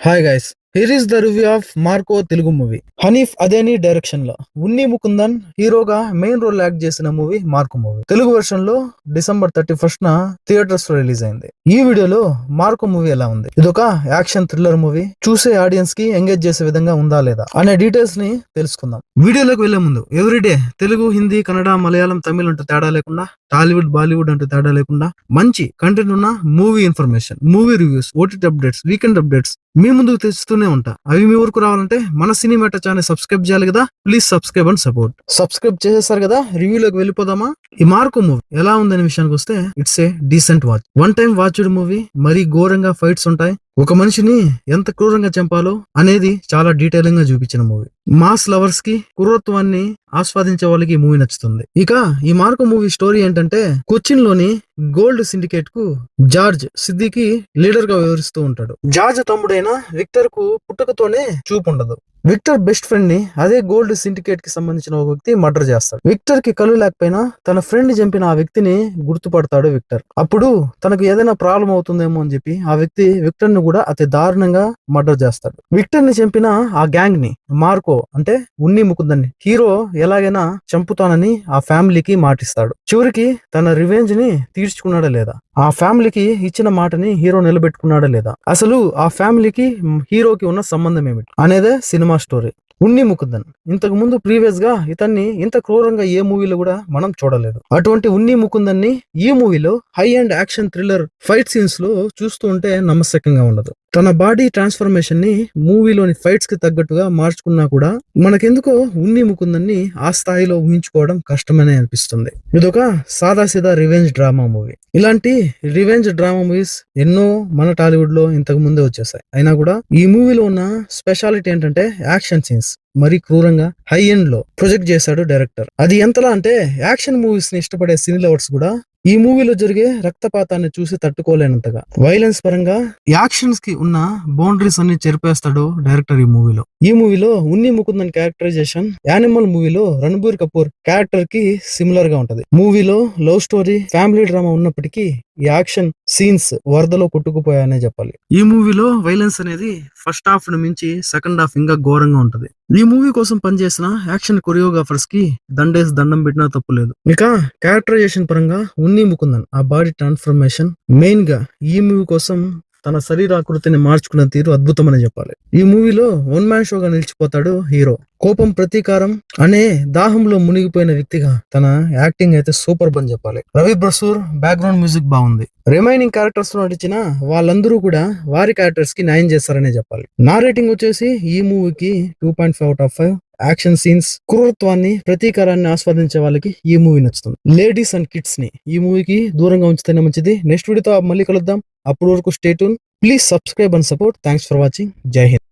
Hi guys, here is the review of Marco Telugu movie. Haneef Adeni direction లో ఉన్ని ముకుందన్ హీరోగా main role act చేసిన movie Marco movie. Telugu version లో December 31st theatres లో release అయింది. ఈ వీడియోలో మార్కో మూవీ ఎలా ఉంది, ఇదొక యాక్షన్ థ్రిల్లర్ మూవీ, చూసే ఆడియన్స్ కి ఎంగేజ్ చేసే విధంగా ఉందా లేదా అనే డీటెయిల్స్ ని తెలుసుకుందాం. వీడియోలోకి వెళ్లే ముందు ఎవ్రీడే తెలుగు, హిందీ, కన్నడ, మలయాళం, తమిళ్ అంటూ తేడా లేకుండా, టాలీవుడ్, బాలీవుడ్ అంటూ తేడా లేకుండా మంచి కంటెంట్ ఉన్న movie information, movie reviews, OTT updates, weekend updates మీ ముందుకు తెస్తూనే ఉంటా. అవి మీ ఊరికి రావాలంటే మన సినిమాటా ఛానల్ సబ్స్క్రైబ్ చేయాలి కదా. Please subscribe and support. Subscribe చేసేసారు కదా, రివ్యూలోకి వెళ్ళిపోదామా. ఈ మార్కో మూవీ ఎలా ఉందనే విషయానికి వస్తే, it's a decent watch, one time watched movie. మరీ ఘోరంగా ఫైట్స్ ఉంటాయి, ఒక మనిషిని ఎంత క్రూరంగా చంపాలో అనేది చాలా డీటెయిలింగ్ గా చూపించిన మూవీ. మాస్ లవర్స్ కి, క్రూరత్వాన్ని ఆస్వాదించే వాళ్ళకి ఈ మూవీ నచ్చుతుంది. ఇక ఈ మార్కో మూవీ స్టోరీ ఏంటంటే, కొచ్చిన్ లోని గోల్డ్ సిండికేట్ కు జార్జ్ సిద్దికి లీడర్ గా వ్యవహరిస్తూ ఉంటాడు. జార్జ్ తమ్ముడైన విక్టర్ కు పుట్టుకతోనే చూపు ఉండదు. విక్టర్ బెస్ట్ ఫ్రెండ్ ని అదే గోల్డ్ సిండికేట్ కి సంబంధించిన ఒక వ్యక్తి మర్డర్ చేస్తాడు. విక్టర్ కి కళ్ళు లేకపోయినా తన ఫ్రెండ్ ని చంపిన ఆ వ్యక్తిని గుర్తుపడతాడు విక్టర్. అప్పుడు తనకు ఏదైనా ప్రాబ్లం అవుతుందేమో అని చెప్పి ఆ వ్యక్తి విక్టర్ ని కూడా అతి దారుణంగా మర్డర్ చేస్తాడు. విక్టర్ ని చంపిన ఆ గ్యాంగ్ ని మార్కో అంటే ఉన్ని ముకుందన్ హీరో ఎలాగైనా చంపుతానని ఆ ఫ్యామిలీకి మాటిస్తాడు. చివరికి తన రివెంజ్ ని తీర్చుకున్నాడా లేదా, ఆ ఫ్యామిలీకి ఇచ్చిన మాటని హీరో నిలబెట్టుకున్నాడా లేదా, అసలు ఆ ఫ్యామిలీకి హీరోకి ఉన్న సంబంధం ఏమిటి అనేదే సినిమా స్టోరీ. ఉన్ని ముకుందన్ ఇంతకు ముందు ప్రీవియస్ గా ఇతన్ని ఇంత క్రూరంగా ఏ మూవీలో కూడా మనం చూడలేదు. అటువంటి ఉన్ని ముకుందన్ ని ఈ మూవీలో high and action thriller fight scenes లో చూస్తూ ఉంటే నమ్మశక్యంగా ఉండదు. తన బాడీ ట్రాన్స్ఫర్మేషన్ ని మూవీలోని ఫైట్స్ కి తగ్గట్టుగా మార్చుకున్నా కూడా మనకెందుకో ఉన్ని ముకుందన్ ని ఆ స్థాయిలో ఊహించుకోవడం కష్టమనే అనిపిస్తుంది. ఇదొక సాదాసీదా రివెంజ్ డ్రామా మూవీ. ఇలాంటి రివెంజ్ డ్రామా మూవీస్ ఎన్నో మన టాలీవుడ్ లో ఇంతకు ముందే వచ్చేసాయి. అయినా కూడా ఈ మూవీలో ఉన్న స్పెషాలిటీ ఏంటంటే యాక్షన్ సీన్స్ మరీ క్రూరంగా హై ఎండ్ లో ప్రొజెక్ట్ చేశాడు డైరెక్టర్. అది ఎంతలా అంటే యాక్షన్ మూవీస్ ని ఇష్టపడే సినీ లవర్స్ కూడా ఈ మూవీలో జరిగే రక్తపాతాన్ని చూసి తట్టుకోలేనంతగా వైలెన్స్ పరంగా యాక్షన్స్ కి ఉన్న బౌండరీస్ అన్ని చెరిపేస్తాడు డైరెక్టర్ ఈ మూవీలో ఉన్ని ముకుందన్ క్యారెక్టరైజేషన్ యానిమల్ మూవీలో రణబీర్ కపూర్ క్యారెక్టర్ కి సిమిలర్ గా ఉంటది. మూవీలో లవ్ స్టోరీ, ఫ్యామిలీ డ్రామా ఉన్నప్పటికీ ఈ యాక్షన్ సీన్స్ వరదలో కొట్టుకుపోయాయనే చెప్పాలి. ఈ మూవీలో వైలెన్స్ అనేది ఫస్ట్ హాఫ్ ను మించి సెకండ్ హాఫ్ ఇంకా ఘోరంగా ఉంటది. ఈ మూవీ కోసం పనిచేసిన యాక్షన్ కొరియోగ్రాఫర్స్ కి దండం పెట్టినా తప్పు లేదు. ఇక క్యారెక్టరైజేషన్ పరంగా ఉన్ని ముకుందన్ ఆ బాడీ ట్రాన్స్ఫర్మేషన్ మెయిన్ గా ఈ మూవీ కోసం తన శరీరాకృతిని మార్చుకున్న తీరు అద్భుతమని చెప్పాలి. ఈ మూవీలో వన్ మ్యాన్ షోగా నిలిచిపోతాడు హీరో. కోపం, ప్రతీకారం అనే దాహంలో మునిగిపోయిన వ్యక్తిగా తన యాక్టింగ్ అయితే సూపర్ అని చెప్పాలి. రవి బసూర్ బ్యాక్గ్రౌండ్ మ్యూజిక్ బాగుంది. రిమైనింగ్ క్యారెక్టర్స్ లో నటించిన వాళ్ళందరూ కూడా వారి క్యారెక్టర్స్ కి న్యాయం చేస్తారనే చెప్పాలి. నా రేటింగ్ వచ్చేసి ఈ మూవీకి 2.5/5. యాక్షన్ సీన్స్, క్రూరత్వాన్ని, ప్రతీకారాన్ని ఆస్వాదించే వాళ్ళకి ఈ మూవీ నచ్చుతుంది. లేడీస్ అండ్ కిడ్స్ ని ఈ మూవీకి దూరంగా ఉంచితేనే మంచిది. నెక్స్ట్ వీడియోతో మళ్ళీ కలుద్దాం. అప్పటి వరకు stay tune. Please subscribe and support. Thanks for watching. జై హింద్.